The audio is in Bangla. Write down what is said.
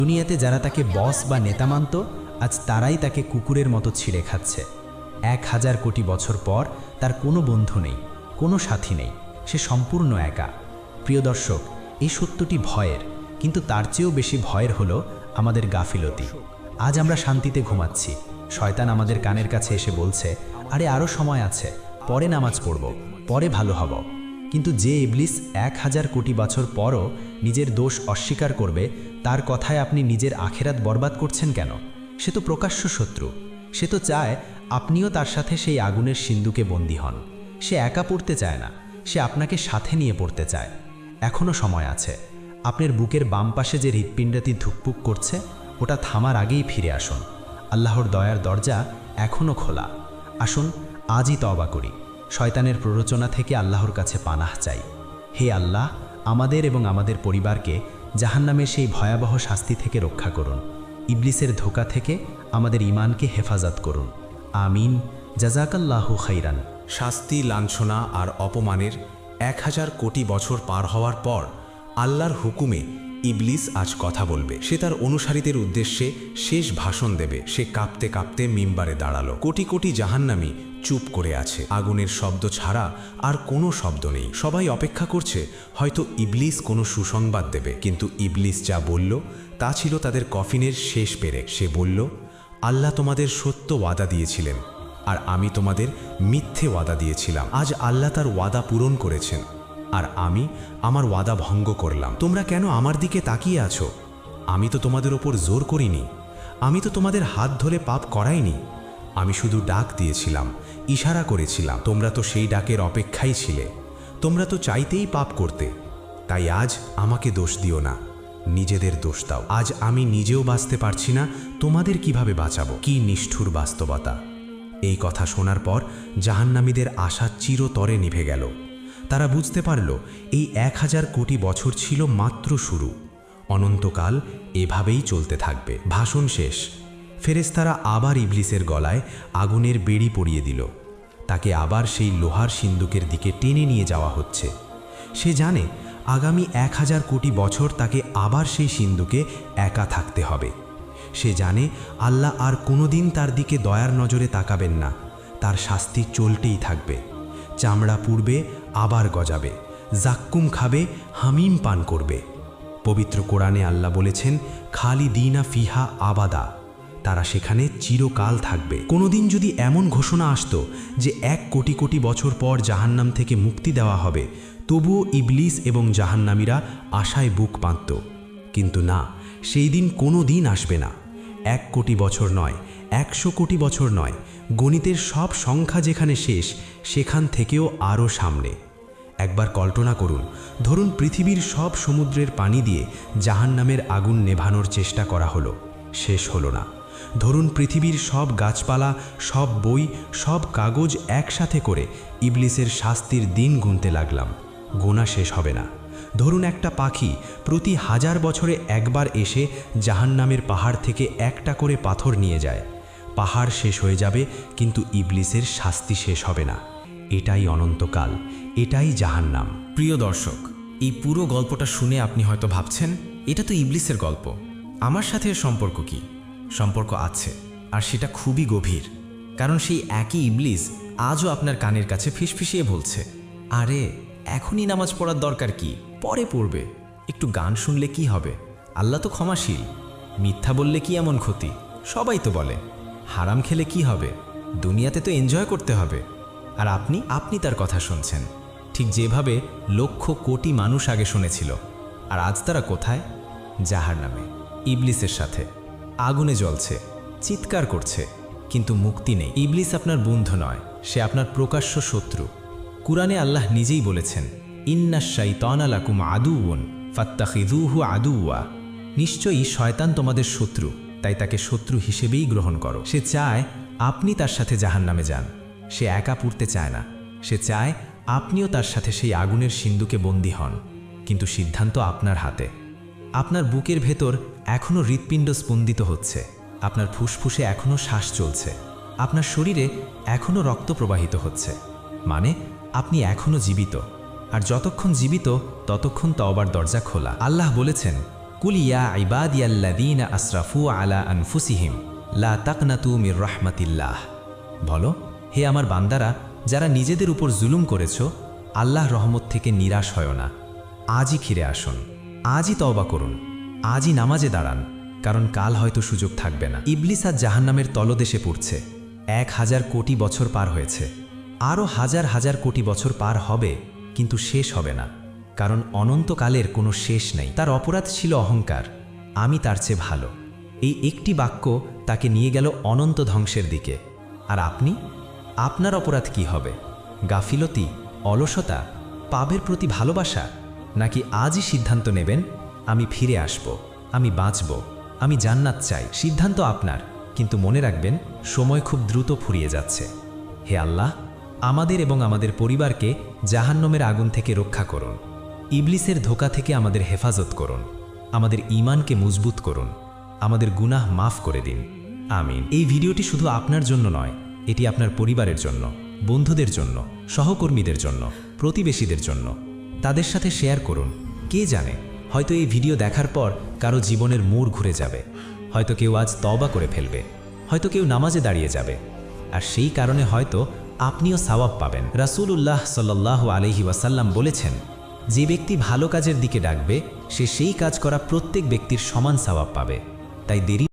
দুনিয়াতে যারা তাকে বস বা নেতা মানত, আজ তারাই তাকে কুকুরের মতো ছিঁড়ে খাচ্ছে। 1000 কোটি বছর পর তার কোনো বন্ধু নেই, কোনো সাথী নেই, সে সম্পূর্ণ একা। প্রিয় দর্শক, এই সত্যটি ভয়ের, কিন্তু তার চেয়েও বেশি ভয়ের হলো আমাদের গাফিলতি। আজ আমরা শান্তিতে ঘুমাচ্ছি, শয়তান আমাদের কানের কাছে এসে বলছে, আরে আরও সময় আছে, পরে নামাজ পড়ব, পরে ভালো হব। কিন্তু যে ইবলিস 1000 কোটি বছর পরও নিজের দোষ অস্বীকার করবে, তার কথায় আপনি নিজের আখেরাত বরবাদ করছেন কেন? সে তো প্রকাশ্য শত্রু। সে তো চায় আপনিও তার সাথে সেই আগুনের সিন্ধুকে বন্দী হন। সে একা পড়তে চায় না, সে আপনাকে সাথে নিয়ে পড়তে চায়। এখনও সময় আছে। আপনার বুকের বাম পাশে যে হৃৎপিণ্ডটি ধুকপুক করছে, ওটা থামার আগেই ফিরে আসুন। আল্লাহর দয়ার দরজা এখনও খোলা। আসুন আজই তওবা করি, শয়তানের প্ররোচনা থেকে আল্লাহর কাছে পানাহ চাই। হে আল্লাহ, আমাদের এবং আমাদের পরিবারকে জাহান্নামের সেই ভয়াবহ শাস্তি থেকে রক্ষা করুন। ইবলিসের ধোঁকা থেকে আমাদের ঈমানকে হেফাজত করুন। আমিন। জাযাকাল্লাহু খাইরান। শাস্তি, লাঞ্ছনা আর অপমানের 1000 কোটি বছর পার হওয়ার পর আল্লাহর হুকুমে ইবলিস আজ কথা বলবে। সে তার অনুসারীদের উদ্দেশ্যে শেষ ভাষণ দেবে। সে কাঁপতে কাঁপতে মিম্বারে দাঁড়ালো। কোটি কোটি জাহান্নামী চুপ করে আছে। আগুনের শব্দ ছাড়া আর কোনো শব্দ নেই। সবাই অপেক্ষা করছে হয়তো ইবলিস কোনো সুসংবাদ দেবে। কিন্তু ইবলিস যা বলল তা ছিল তাদের কফিনের শেষ পেরেক। সে বলল, আল্লাহ তোমাদের সত্য ওয়াদা দিয়েছিলেন, আর আমি তোমাদের মিথ্যে ওয়াদা দিয়েছিলাম। আজ আল্লাহ তার ওয়াদা পূরণ করেছেন, আর আমি আমার ওয়াদা ভঙ্গ করলাম। তোমরা কেন আমার দিকে তাকিয়ে আছো? আমি তো তোমাদের ওপর জোর করিনি, আমি তো তোমাদের হাত ধরে পাপ করাইনি। আমি শুধু ডাক দিয়েছিলাম, ইশারা করেছিলাম। তোমরা তো সেই ডাকের অপেক্ষাই ছিলে। তোমরা তো চাইতেই পাপ করতে। তাই আজ আমাকে দোষ দিও না, নিজেদের দোষ দাও। আজ আমি নিজেও বাঁচতে পারছি না, তোমাদের কিভাবে বাঁচাবো? কি নিষ্ঠুর বাস্তবতা! এই কথা শোনার পর জাহান্নামীদের আশা চিরতরে নিভে গেল। তারা বুঝতে পারল এই 1000 কোটি বছর ছিল মাত্র শুরু। অনন্তকাল এভাবেই চলতে থাকবে। ভাষণ শেষ। ফেরেশতারা আবার ইবলিসের গলায় আগুনের বেড়ি পরিয়ে দিল। তাকে আবার সেই লোহার সিন্দুকের দিকে টেনে নিয়ে যাওয়া হচ্ছে। সে জানে আগামী 1000 কোটি বছর তাকে আবার সেই সিন্দুকে একা থাকতে হবে। সে জানে আল্লাহ আর কোনোদিন তার দিকে দয়ার নজরে তাকাবেন না। তার শাস্তি চলতেই থাকবে। চামড়া পুড়বে, আবার গজাবে, জাক্কুম খাবে, হামিম পান করবে। পবিত্র কোরআনে আল্লাহ বলেছেন, খালিদিনা ফিহা আবাদা, তারা সেখানে চিরকাল থাকবে। কোনোদিন যদি এমন ঘোষণা আসতো যে 1 কোটি কোটি বছর পর জাহান্নাম থেকে মুক্তি দেওয়া হবে, তবুও ইবলিস এবং জাহান্নামীরা আশায় বুক বাঁধত। কিন্তু না, সেই দিন কোনো দিন আসবে না। 1 কোটি বছর নয়, 100 কোটি বছর নয়, গণিতের সব সংখ্যা যেখানে শেষ, সেখান থেকেও আরও সামনে। একবার কল্পনা করুন, ধরুন পৃথিবীর সব সমুদ্রের পানি দিয়ে জাহান্নামের আগুন নেভানোর চেষ্টা করা হলো, শেষ হলো না। ধরুন পৃথিবীর সব গাছপালা, সব বই, সব কাগজ একসাথে করে ইবলিসের শাস্তির দিন গুনতে লাগলাম, গোনা শেষ হবে না। ধরুন একটা পাখি প্রতি 1000 বছরে একবার এসে জাহান্নামের পাহাড় থেকে একটা করে পাথর নিয়ে যায়। পাহাড় শেষ হয়ে যাবে, কিন্তু ইবলিসের শাস্তি শেষ হবে না। এটাই অনন্তকাল, এটাই জাহান্নাম। প্রিয় দর্শক, এই পুরো গল্পটা শুনে আপনি হয়তো ভাবছেন, এটা তো ইবলিসের গল্প, আমার সাথে এর সম্পর্ক কি? সম্পর্ক আছে, আর সেটা খুবই গভীর। কারণ সেই একই ইবলিস আজও আপনার কানের কাছে ফিসফিসিয়ে বলছে, আরে এখনই নামাজ পড়ার দরকার কি, পরে পড়বে, একটু গান শুনলে কি হবে, আল্লাহ তো ক্ষমাশীল, মিথ্যা বললে কি এমন ক্ষতি, সবাই তো বলে, হারাম খেলে কি হবে, দুনিয়াতে তো এনজয় করতে হবে। আর আপনি তার কথা শুনছেন, ঠিক যেভাবে লক্ষ কোটি মানুষ আগে শুনেছিল। আর আজ তারা কোথায়? জাহান্নামে, ইবলিসের সাথে আগুনে জ্বলছে, চিৎকার করছে, কিন্তু মুক্তি নেই। ইবলিস আপনার বন্ধু নয়, সে আপনার প্রকাশ্য শত্রু। কুরআনে আল্লাহ নিজেই বলেছেন, ইন্নাশ শাইতানা লাকুম আদুউন ফাত্তাখিযুহু আদুওয়া, নিশ্চয়ই শয়তান তোমাদের শত্রু, তাই তাকে শত্রু হিসেবেই গ্রহণ করো। সে চায় আপনি তার সাথে জাহান্নামে যান। সে একা পুড়তে চায় না, সে চায় আপনিও তার সাথে সেই আগুনের সিন্ধুকে বন্দী হন। কিন্তু সিদ্ধান্ত আপনার হাতে। আপনার বুকের ভেতর এখনও হৃৎপিণ্ড স্পন্দিত হচ্ছে, আপনার ফুসফুসে এখনও শ্বাস চলছে, আপনার শরীরে এখনও রক্ত প্রবাহিত হচ্ছে, মানে আপনি এখনও জীবিত। আর যতক্ষণ জীবিত ততক্ষণ তওবার দরজা খোলা। আল্লাহ বলেছেন, কুল ইয়া ইবাদিয়াল্লাযীনা আসরাফু আলা আনফুসিহিম লা তাকনাতু মির রাহমাতিল্লাহ। বলো, হে আমার বান্দারা যারা নিজেদের উপর জুলুম করেছো, আল্লাহ রহমত থেকে নিরাশ হয় না। আজই ফিরে আসুন, আজই তওবা করুন, আজই নামাজে দাঁড়ান, কারণ কাল হয়তো সুযোগ থাকবে না। ইবলিস আজ জাহান্নামের তলদেশে পড়ছে। 1000 কোটি বছর পার হয়েছে, আরও হাজার হাজার কোটি বছর পার হবে, কিন্তু শেষ হবে না, কারণ অনন্তকালের কোনো শেষ নেই। তার অপরাধ ছিল অহংকার, আমি তার চেয়ে ভালো। এই একটি বাক্য তাকে নিয়ে গেল অনন্ত ধ্বংসের দিকে। আর আপনি, আপনার অপরাধ কি হবে? গাফিলতি, অলসতা, পাপের প্রতি ভালোবাসা, নাকি আজই সিদ্ধান্ত নেবেন আমি ফিরে আসব, আমি বাঁচব, আমি জান্নাত চাই? সিদ্ধান্ত আপনার, কিন্তু মনে রাখবেন সময় খুব দ্রুত ফুরিয়ে যাচ্ছে। হে আল্লাহ, আমাদের এবং আমাদের পরিবারকে জাহান্নামের আগুন থেকে রক্ষা করুন। ইবলিসের ধোঁকা থেকে আমাদের হেফাজত করুন, আমাদের ঈমানকে মজবুত করুন, আমাদের গুনাহ মাফ করে দিন। আমিন। এই ভিডিওটি শুধু আপনার জন্য নয়, এটি আপনার পরিবারের জন্য, বন্ধুদের জন্য, সহকর্মীদের জন্য, প্রতিবেশীদের জন্য। তাদের সাথে শেয়ার করুন। কে জানে, হয়তো এই ভিডিও দেখার পর কারো জীবনের মোড় ঘুরে যাবে। হয়তো কেউ আজ তওবা করে ফেলবে, হয়তো কেউ নামাজে দাঁড়িয়ে যাবে, আর সেই কারণে হয়তো আপনিও সওয়াব পাবেন। রাসূলুল্লাহ সাল্লাল্লাহু আলাইহি ওয়াসাল্লাম বলেছেন, যে ব্যক্তি ভালো কাজের দিকে ডাকবে সে সেই কাজ করা প্রত্যেক ব্যক্তির সমান সওয়াব পাবে। তাই দেরি